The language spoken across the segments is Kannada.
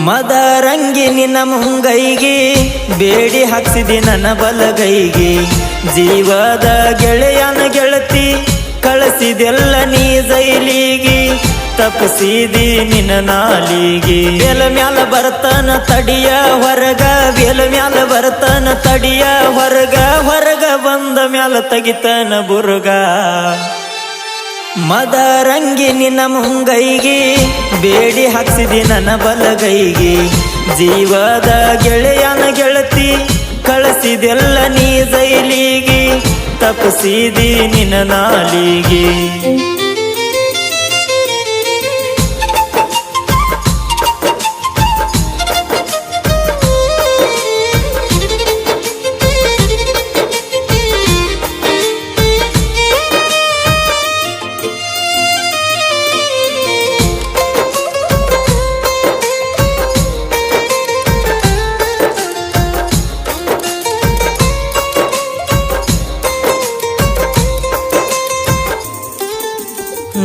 ಮದರಂಗಿ ನಿನ್ನ ಮುಂಗೈಗೆ ಬೇಡಿ ಹಾಕ್ಸಿದಿ ನನ್ನ ಬಲಗೈಗೆ ಜೀವದ ಗೆಳೆಯನ ಗೆಳತಿ ಕಳಿಸಿದೆಲ್ಲ ನೀ ಜೈಲಿಗೆ ತಪ್ಪಿಸಿದಿ ನಿನ್ನ ನಾಲಿಗೆ ಬೇಲ ಮ್ಯಾಲ ಬರ್ತನ ತಡಿಯ ಹೊರಗ ಬೇಲ ಮ್ಯಾಲ ಬರ್ತನ ತಡಿಯ ಹೊರಗ ಹೊರಗ ಬಂದ ಮ್ಯಾಲ ತೆಗಿತನ ಬುರ್ಗ ಮದರಂಗಿ ನಿನ್ನ ಮುಂಗೈಗೆ ಬೇಡಿ ಹಾಕ್ಸಿದಿ ನನ್ನ ಬಲಗೈಗೆ ಜೀವದ ಗೆಳೆಯನ ಗೆಳತಿ ಕಳಿಸಿದೆಲ್ಲ ನೀ ಜೈಲಿಗೆ ತಪ್ಪಿಸಿದಿ ನಿನ್ನ ನಾಲಿಗೆ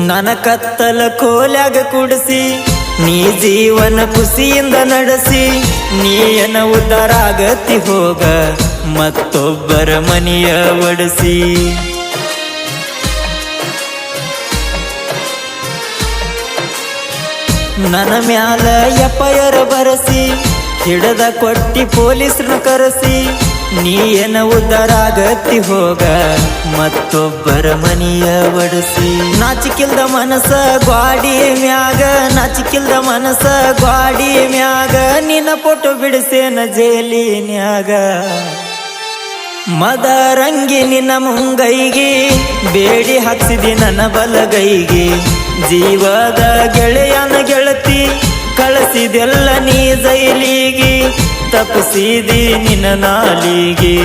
ನನ್ನ ಕತ್ತಲ ಕೋಲ್ಯಾಗ ಕುಡಿಸಿ ನೀ ಜೀವನ ಖುಷಿಯಿಂದ ನಡೆಸಿ ನೀಯನ ಉದ್ಧಾರ ಆಗತಿ ಹೋಗ ಮತ್ತೊಬ್ಬರ ಮನೆಯ ಒಡಿಸಿ ನನ್ನ ಮ್ಯಾಲ ಎಫ್ಐಆರ್ ಬರಸಿ ಹಿಡದ ಕೊಟ್ಟಿ ಪೊಲೀಸ್ರನ್ನ ಕರೆಸಿ ನೀಯನ ಉದ್ಧಾರ ಆಗತಿ ಹೋಗ ಮತ್ತೊಬ್ಬರ ಮನೆಯ ಒಡಿಸಿ ನಾಚಿಕಿಲ್ದ ಮನಸ ಗ್ವಾಡಿ ಮ್ಯಾಗ ನಾಚಿಕಿಲ್ದ ಮನಸ ಗ್ವಾಡಿ ಮ್ಯಾಗ ನಿನ್ನ ಫೋಟೋ ಬಿಡಿಸೇನ ಜೇಲಿನ್ಯಾಗ ಮದರಂಗಿ ನಿನ್ನ ಮುಂಗೈಗೆ ಬೇಡಿ ಹಾಕ್ಸಿದಿ ನನ್ನ ಬಲಗೈಗೆ ಜೀವದ ಗೆಳೆಯನ ಗೆಳತಿ ಕಳಿಸಿದೆಲ್ಲ ನೀ ಜೈಲಿಗೆ ತಪ್ಪಿಸಿದಿ ನಿನ್ನ ನಾಲಿಗೆ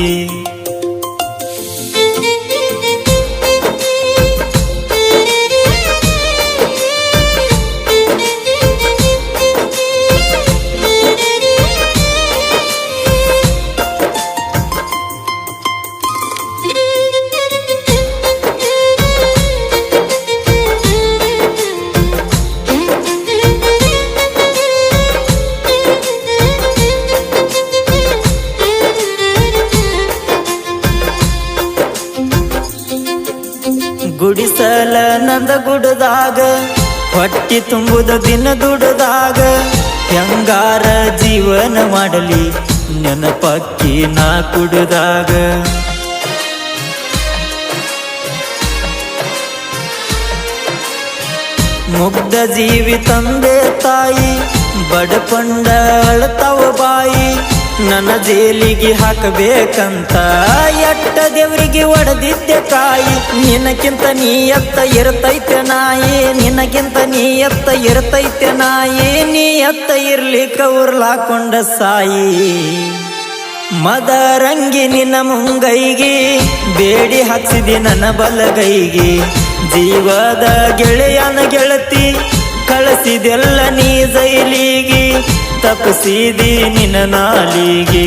ಗುಡಿಸಲ ನಂದ ಗುಡದಾಗ ಹೊಟ್ಟಿ ತುಂಬುದ ದಿನ ದುಡದಾಗ ಹೆಂಗಾರ ಜೀವನ ಮಾಡಲಿ ನೆನಪಕ್ಕಿ ನಾ ಕುಡಿದಾಗ ಮುಗ್ಧ ಜೀವಿ ತಂದೆ ತಾಯಿ ಬಡಪಂಡ ಅಳತಾವ ಬಾಯಿ ನನ್ನ ಜೇಲಿಗೆ ಹಾಕಬೇಕಂತ ಎಟ್ಟ ದೇವರಿಗೆ ಒಡೆದಿದ್ದೆ ಕಾಯಿ ನಿನ್ನಕ್ಕಿಂತ ನೀ ಎತ್ತ ಇರ್ತೈತೆ ನಾಯಿ ನಿನ್ನಕ್ಕಿಂತ ನೀ ಎತ್ತ ಇರ್ತೈತೆ ನಾಯಿ ನೀ ಎತ್ತ ಇರ್ಲಿಕ್ಕ ಉರ್ಲಾಕೊಂಡ ಸಾಯಿ ಮದರಂಗಿ ನಿನ್ನ ಮುಂಗೈಗೆ ಬೇಡಿ ಹಾಕ್ಸಿದಿ ನನ್ನ ಬಲಗೈಗೆ ಜೀವದ ಗೆಳೆಯನ ಗೆಳತಿ ಕಳಿಸಿದೆಲ್ಲ ನೀ ಜೈಲಿಗೆ ತಪ್ಪಿಸಿದಿ ನಿನ್ನ ನಾಲಿಗೆ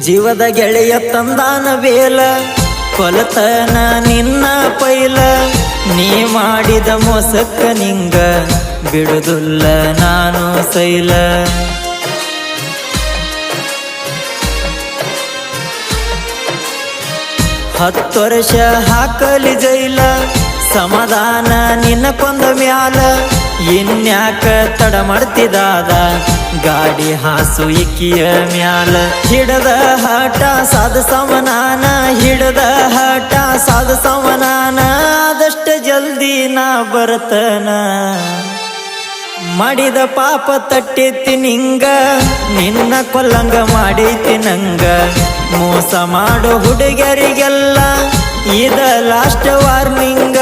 ಜೀವದ ಗೆಳೆಯ ತಂದಾನ ಬೇಲ ಕೊಲತನ ನಿನ್ನ ಪೈಲ ನೀ ಮಾಡಿದ ಮೋಸಕ್ಕ ನಿಂಗ ಬಿಡುದಿಲ್ಲ ನಾನು ಸೈಲ 10 ವರ್ಷ ಹಾಕಲಿ ಜೈಲ ಸಮಾಧಾನ ನಿನ್ನ ಕೊಂದ ಮ್ಯಾಲ ಇನ್ಯಾಕ ತಡ ಮಾಡ್ತಿದಾದ ಗಾಡಿ ಹಾಸು ಇಕ್ಕಿಯ ಮ್ಯಾಲ ಹಿಡದ ಹಠ ಸಾಧ ಸಮನಾನ ಹಿಡದ ಹಠ ಸಾಧ ಸಮನಾನ ಆದಷ್ಟು ಜಲ್ದಿ ನಾ ಬರ್ತನ ಮಾಡಿದ ಪಾಪ ತಟ್ಟೈತಿ ನಿಂಗ ನಿನ್ನ ಕೊಲ್ಲಂಗ ಮಾಡೈತಿ ನಂಗ ಮೋಸ ಮಾಡೋ ಹುಡುಗರಿಗೆಲ್ಲ ಇದ ಲಾಸ್ಟ್ ವಾರ್ನಿಂಗ